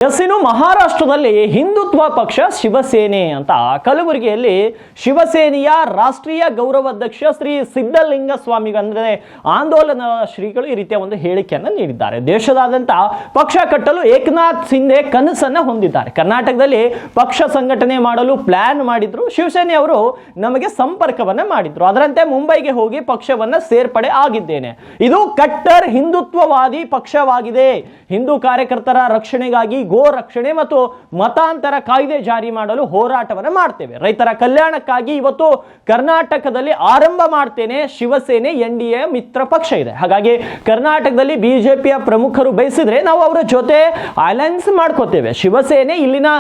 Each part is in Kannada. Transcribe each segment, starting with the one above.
ಇನ್ನು ಮಹಾರಾಷ್ಟ್ರದಲ್ಲಿ ಹಿಂದುತ್ವ ಪಕ್ಷ ಶಿವಸೇನೆ ಅಂತ ಕಲಬುರಗಿಯಲ್ಲಿ ಶಿವಸೇನೆಯ ರಾಷ್ಟ್ರೀಯ ಗೌರವಾಧ್ಯಕ್ಷ ಶ್ರೀ ಸಿದ್ದಲಿಂಗ ಸ್ವಾಮಿ ಅಂದ್ರೆ ಆಂದೋಲನ ಶ್ರೀಗಳು ಈ ರೀತಿಯ ಒಂದು ಹೇಳಿಕೆಯನ್ನು ನೀಡಿದ್ದಾರೆ. ದೇಶದಾದ್ಯಂತ ಪಕ್ಷ ಕಟ್ಟಲು ಏಕನಾಥ್ ಶಿಂದೆ ಕನಸನ್ನ ಹೊಂದಿದ್ದಾರೆ. ಕರ್ನಾಟಕದಲ್ಲಿ ಪಕ್ಷ ಸಂಘಟನೆ ಮಾಡಲು ಪ್ಲಾನ್ ಮಾಡಿದ್ರು. ಶಿವಸೇನೆಯವರು ನಮಗೆ ಸಂಪರ್ಕವನ್ನ ಮಾಡಿದ್ರು. ಅದರಂತೆ ಮುಂಬೈಗೆ ಹೋಗಿ ಪಕ್ಷವನ್ನ ಸೇರ್ಪಡೆ ಆಗಿದ್ದೇನೆ. ಇದು ಕಟ್ಟರ್ ಹಿಂದುತ್ವವಾದಿ ಪಕ್ಷವಾಗಿದೆ. ಹಿಂದೂ ಕಾರ್ಯಕರ್ತರ ರಕ್ಷಣೆಗಾಗಿ ಗೋ ರಕ್ಷಣೆ ಮತ್ತು ಮತಾಂತರ ಕಾಯ್ದೆ ಜಾರಿ ಮಾಡಲು ಹೋರಾಟವನ್ನು ಮಾಡ್ತೇವೆ. ರೈತರ ಕಲ್ಯಾಣಕ್ಕಾಗಿ ಇವತ್ತು ಕರ್ನಾಟಕದಲ್ಲಿ ಆರಂಭ ಮಾಡ್ತೇನೆ. ಶಿವಸೇನೆ NDA ಮಿತ್ರ ಪಕ್ಷ ಇದೆ. ಹಾಗಾಗಿ ಕರ್ನಾಟಕದಲ್ಲಿ ಬಿಜೆಪಿಯ ಪ್ರಮುಖರು ಬಯಸಿದ್ರೆ ನಾವು ಅವರ ಜೊತೆ ಅಲಯನ್ಸ್ ಮಾಡ್ಕೋತೇವೆ. ಶಿವಸೇನೆ ಇಲ್ಲಿನ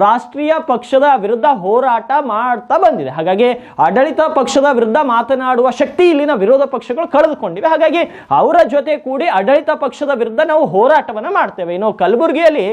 ರಾಷ್ಟ್ರೀಯ ಪಕ್ಷದ ವಿರುದ್ಧ ಹೋರಾಟ ಮಾಡ್ತಾ ಬಂದಿದೆ. ಹಾಗಾಗಿ ಆಡಳಿತ ಪಕ್ಷದ ವಿರುದ್ಧ ಮಾತನಾಡುವ ಶಕ್ತಿ ಇಲ್ಲಿನ ವಿರೋಧ ಪಕ್ಷಗಳು ಕಳೆದುಕೊಂಡಿವೆ. ಹಾಗಾಗಿ ಅವರ ಜೊತೆ ಕೂಡಿ ಆಡಳಿತ ಪಕ್ಷದ ವಿರುದ್ಧ ನಾವು ಹೋರಾಟವನ್ನು ಮಾಡ್ತೇವೆ. ಇನ್ನು ಕಲಬುರಗಿಯಲ್ಲಿ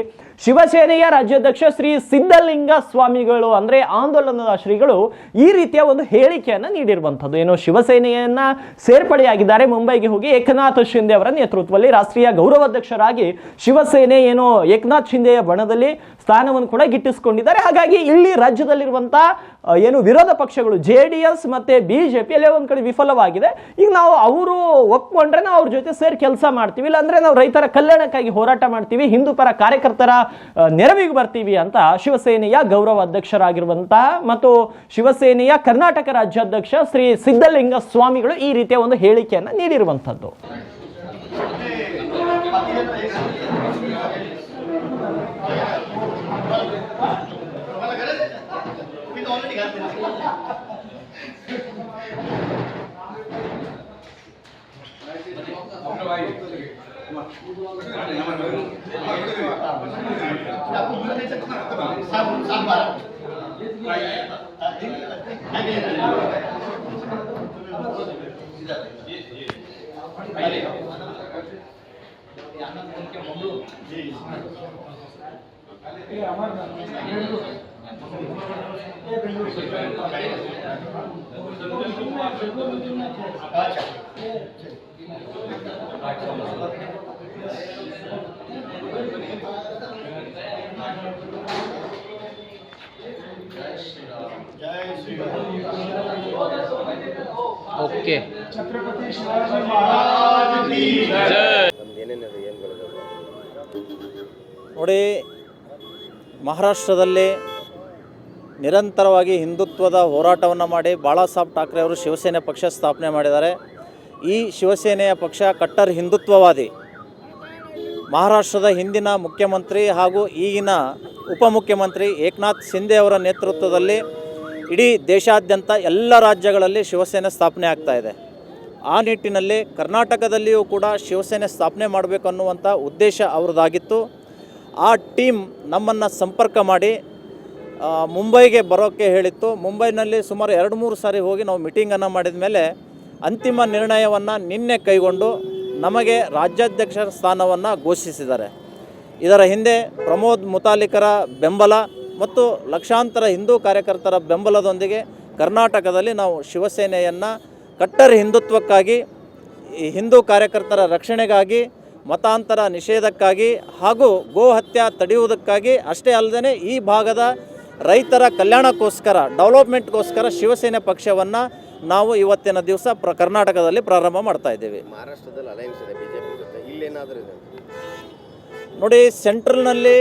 ಶಿವಸೇನೆಯ ರಾಜ್ಯಾಧ್ಯಕ್ಷ ಶ್ರೀ ಸಿದ್ದಲಿಂಗ ಸ್ವಾಮಿಗಳು ಅಂದ್ರೆ ಆಂದೋಲನದ ಶ್ರೀಗಳು ಈ ರೀತಿಯ ಒಂದು ಹೇಳಿಕೆಯನ್ನ ನೀಡಿರುವಂತದ್ದು. ಏನು ಶಿವಸೇನೆಯನ್ನ ಸೇರ್ಪಡೆಯಾಗಿದ್ದಾರೆ. ಮುಂಬೈಗೆ ಹೋಗಿ ಏಕನಾಥ್ ಶಿಂದೆ ಅವರ ನೇತೃತ್ವದಲ್ಲಿ ರಾಷ್ಟ್ರೀಯ ಗೌರವಾಧ್ಯಕ್ಷರಾಗಿ ಶಿವಸೇನೆ ಏನು ಏಕನಾಥ್ ಶಿಂದೆಯ ಬಣದಲ್ಲಿ ಸ್ಥಾನವನ್ನು ಕೂಡ ಗಿಟ್ಟಿಸಿಕೊಂಡಿದ್ದಾರೆ. ಹಾಗಾಗಿ ಇಲ್ಲಿ ರಾಜ್ಯದಲ್ಲಿರುವಂತಹ ಏನು ವಿರೋಧ ಪಕ್ಷಗಳು JDS ಮತ್ತೆ ಬಿಜೆಪಿ ಅಲ್ಲೇ ಒಂದ್ ಕಡೆ ವಿಫಲವಾಗಿದೆ. ಈಗ ನಾವು ಅವರು ಒಪ್ಕೊಂಡ್ರೆ ನಾವು ಅವ್ರ ಜೊತೆ ಸೇರಿ ಕೆಲಸ ಮಾಡ್ತೀವಿ, ಇಲ್ಲಾಂದ್ರೆ ನಾವು ರೈತರ ಕಲ್ಯಾಣಕ್ಕಾಗಿ ಹೋರಾಟ ಮಾಡ್ತೀವಿ, ಹಿಂದೂ ಪರ ಕಾರ್ಯಕರ್ತರ ನೆರವಿಗೆ ಬರ್ತೀವಿ ಅಂತ ಶಿವಸೇನೆಯ ಗೌರವ ಅಧ್ಯಕ್ಷರಾಗಿರುವಂತಹ ಮತ್ತು ಶಿವಸೇನೆಯ ಕರ್ನಾಟಕ ರಾಜ್ಯಾಧ್ಯಕ್ಷ ಶ್ರೀ ಸಿದ್ದಲಿಂಗ ಸ್ವಾಮಿಗಳು ಈ ರೀತಿಯ ಒಂದು ಹೇಳಿಕೆಯನ್ನ ನೀಡಿರುವಂತದ್ದು. ಓಕೆ ನೋಡಿ, ಮಹಾರಾಷ್ಟ್ರದಲ್ಲಿ ನಿರಂತರವಾಗಿ ಹಿಂದುತ್ವದ ಹೋರಾಟವನ್ನು ಮಾಡಿ ಬಾಳಾ ಸಾಹೇಬ್ ಠಾಕ್ರೆ ಅವರು ಶಿವಸೇನೆ ಪಕ್ಷ ಸ್ಥಾಪನೆ ಮಾಡಿದ್ದಾರೆ. ಈ ಶಿವಸೇನೆಯ ಪಕ್ಷ ಕಟ್ಟರ್ ಹಿಂದುತ್ವವಾದಿ. ಮಹಾರಾಷ್ಟ್ರದ ಹಿಂದಿನ ಮುಖ್ಯಮಂತ್ರಿ ಹಾಗೂ ಈಗಿನ ಉಪಮುಖ್ಯಮಂತ್ರಿ ಏಕನಾಥ್ ಶಿಂದೆ ಅವರ ನೇತೃತ್ವದಲ್ಲಿ ಇಡೀ ದೇಶಾದ್ಯಂತ ಎಲ್ಲ ರಾಜ್ಯಗಳಲ್ಲಿ ಶಿವಸೇನೆ ಸ್ಥಾಪನೆ ಆಗ್ತಾ ಇದೆ. ಆ ನಿಟ್ಟಿನಲ್ಲಿ ಕರ್ನಾಟಕದಲ್ಲಿಯೂ ಕೂಡ ಶಿವಸೇನೆ ಸ್ಥಾಪನೆ ಮಾಡಬೇಕು ಅನ್ನುವಂಥ ಉದ್ದೇಶ ಅವ್ರದ್ದಾಗಿತ್ತು. ಆ ಟೀಮ್ ನಮ್ಮನ್ನು ಸಂಪರ್ಕ ಮಾಡಿ ಮುಂಬೈಗೆ ಬರೋಕ್ಕೆ ಹೇಳಿತ್ತು. ಮುಂಬೈನಲ್ಲಿ ಸುಮಾರು 2-3 ಸಾರಿ ಹೋಗಿ ನಾವು ಮೀಟಿಂಗನ್ನು ಮಾಡಿದ ಮೇಲೆ ಅಂತಿಮ ನಿರ್ಣಯವನ್ನು ನಿನ್ನೆ ಕೈಗೊಂಡು ನಮಗೆ ರಾಜ್ಯಾಧ್ಯಕ್ಷರ ಸ್ಥಾನವನ್ನು ಘೋಷಿಸಿದ್ದಾರೆ. ಇದರ ಹಿಂದೆ ಪ್ರಮೋದ್ ಮುತಾಲಿಕರ ಬೆಂಬಲ ಮತ್ತು ಲಕ್ಷಾಂತರ ಹಿಂದೂ ಕಾರ್ಯಕರ್ತರ ಬೆಂಬಲದೊಂದಿಗೆ ಕರ್ನಾಟಕದಲ್ಲಿ ನಾವು ಶಿವಸೇನೆಯನ್ನು ಕಟ್ಟರ್ ಹಿಂದುತ್ವಕ್ಕಾಗಿ, ಹಿಂದೂ ಕಾರ್ಯಕರ್ತರ ರಕ್ಷಣೆಗಾಗಿ, ಮತಾಂತರ ನಿಷೇಧಕ್ಕಾಗಿ ಹಾಗೂ ಗೋ ಹತ್ಯೆ ತಡೆಯುವುದಕ್ಕಾಗಿ ಅಷ್ಟೇ ಅಲ್ಲದೆ ಈ ಭಾಗದ ರೈತರ ಕಲ್ಯಾಣಕ್ಕೋಸ್ಕರ, ಡೆವಲಪ್ಮೆಂಟ್ಗೋಸ್ಕರ ಶಿವಸೇನೆ ಪಕ್ಷವನ್ನು ನಾವು ಇವತ್ತಿನ ದಿವಸ ಕರ್ನಾಟಕದಲ್ಲಿ ಪ್ರಾರಂಭ ಮಾಡ್ತಾ ಇದ್ದೇವೆ. ಮಹಾರಾಷ್ಟ್ರದಲ್ಲಿ ಅಲಯನ್ಸ್ ಇದೆ ಬಿಜೆಪಿ ಜೊತೆ, ಇಲ್ಲೇನಾದರೂ ಇದೆ ನೋಡಿ, ಸೆಂಟ್ರಲ್ನಲ್ಲಿ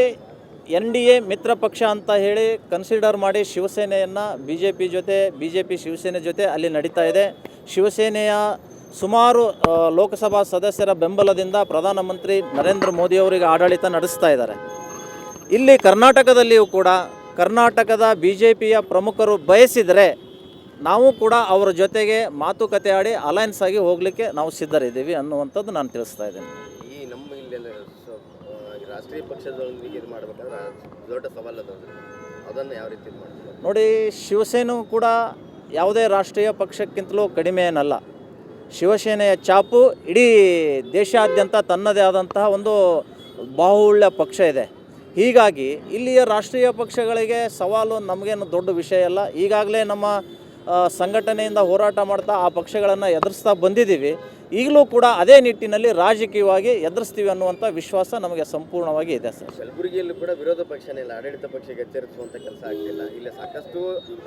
NDA ಮಿತ್ರ ಪಕ್ಷ ಅಂತ ಹೇಳಿ ಕನ್ಸಿಡರ್ ಮಾಡಿ ಶಿವಸೇನೆಯನ್ನು ಬಿಜೆಪಿ ಶಿವಸೇನೆ ಜೊತೆ ಅಲ್ಲಿ ನಡೀತಾ ಇದೆ. ಶಿವಸೇನೆಯ ಸುಮಾರು ಲೋಕಸಭಾ ಸದಸ್ಯರ ಬೆಂಬಲದಿಂದ ಪ್ರಧಾನಮಂತ್ರಿ ನರೇಂದ್ರ ಮೋದಿಯವರಿಗೆ ಆಡಳಿತ ನಡೆಸ್ತಾ ಇದ್ದಾರೆ. ಇಲ್ಲಿ ಕರ್ನಾಟಕದಲ್ಲಿಯೂ ಕೂಡ ಕರ್ನಾಟಕದ BJPಯ ಪ್ರಮುಖರು ಬಯಸಿದರೆ ನಾವು ಕೂಡ ಅವರ ಜೊತೆಗೆ ಮಾತುಕತೆ ಆಡಿ ಅಲಯನ್ಸ್ ಆಗಿ ಹೋಗಲಿಕ್ಕೆ ನಾವು ಸಿದ್ಧರಿದ್ದೀವಿ ಅನ್ನುವಂಥದ್ದು ನಾನು ತಿಳಿಸ್ತಾ ಇದ್ದೇನೆ. ಈ ನಮ್ಮ ಇಲ್ಲೆಲ್ಲ ರಾಷ್ಟ್ರೀಯ ಪಕ್ಷದೊಂದಿಗೆ ಇದು ಮಾಡಬೇಕಾದ್ರೆ ದೊಡ್ಡ ಸವಾಲದಂದ್ರೆ ಅದನ್ನು ಯಾವ ರೀತಿ ಮಾಡ್ತಾರೆ ನೋಡಿ, ಶಿವಸೇನೆ ಕೂಡ ಯಾವುದೇ ರಾಷ್ಟ್ರೀಯ ಪಕ್ಷಕ್ಕಿಂತಲೂ ಕಡಿಮೆ ಏನಲ್ಲ. ಶಿವಸೇನೆಯ ಛಾಪು ಇಡೀ ದೇಶಾದ್ಯಂತ ತನ್ನದೇ ಆದಂತಹ ಒಂದು ಬಾಹುಳ್ಯ ಪಕ್ಷ ಇದೆ. ಹೀಗಾಗಿ ಇಲ್ಲಿಯ ರಾಷ್ಟ್ರೀಯ ಪಕ್ಷಗಳಿಗೆ ಸವಾಲು ನಮಗೇನು ದೊಡ್ಡ ವಿಷಯ ಅಲ್ಲ. ಈಗಾಗಲೇ ನಮ್ಮ ಸಂಘಟನೆಯಿಂದ ಹೋರಾಟ ಮಾಡ್ತಾ ಆ ಪಕ್ಷಗಳನ್ನು ಎದುರಿಸ್ತಾ ಬಂದಿದ್ದೀವಿ. ಈಗಲೂ ಕೂಡ ಅದೇ ನಿಟ್ಟಿನಲ್ಲಿ ರಾಜಕೀಯವಾಗಿ ಎದುರಿಸ್ತೀವಿ ಅನ್ನುವಂಥ ವಿಶ್ವಾಸ ನಮಗೆ ಸಂಪೂರ್ಣವಾಗಿ ಇದೆ ಸರ್. ಕಲಬುರಗಿಯಲ್ಲೂ ಕೂಡ ವಿರೋಧ ಪಕ್ಷನೇ ಇಲ್ಲ, ಆಡಳಿತ ಪಕ್ಷಕ್ಕೆ ಎಚ್ಚರಿಸುವಂಥ ಕೆಲಸ ಆಗ್ತಿಲ್ಲ. ಇಲ್ಲಿ ಸಾಕಷ್ಟು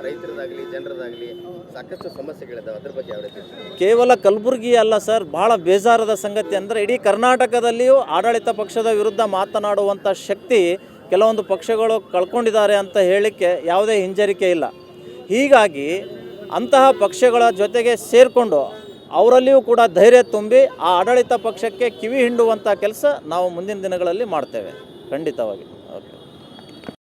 ರೈತರದಾಗಲಿ ಜನರದಾಗಲಿ ಸಾಕಷ್ಟು ಸಮಸ್ಯೆಗಳಿದ್ದಾವೆ, ಅದ್ರ ಬಗ್ಗೆ ಯಾವ ರೀತಿ? ಕೇವಲ ಕಲಬುರಗಿ ಅಲ್ಲ ಸರ್, ಭಾಳ ಬೇಜಾರದ ಸಂಗತಿ ಅಂದರೆ ಇಡೀ ಕರ್ನಾಟಕದಲ್ಲಿಯೂ ಆಡಳಿತ ಪಕ್ಷದ ವಿರುದ್ಧ ಮಾತನಾಡುವಂಥ ಶಕ್ತಿ ಕೆಲವೊಂದು ಪಕ್ಷಗಳು ಕಳ್ಕೊಂಡಿದ್ದಾರೆ ಅಂತ ಹೇಳಲಿಕ್ಕೆ ಯಾವುದೇ ಹಿಂಜರಿಕೆ ಇಲ್ಲ. ಹೀಗಾಗಿ ಅಂತಹ ಪಕ್ಷಗಳ ಜೊತೆಗೆ ಸೇರಿಕೊಂಡು ಅವರಲ್ಲಿಯೂ ಕೂಡ ಧೈರ್ಯ ತುಂಬಿ ಆ ಆಡಳಿತ ಪಕ್ಷಕ್ಕೆ ಕಿವಿ ಹಿಂಡುವಂಥ ಕೆಲಸ ನಾವು ಮುಂದಿನ ದಿನಗಳಲ್ಲಿ ಮಾಡ್ತೇವೆ ಖಂಡಿತವಾಗಿ.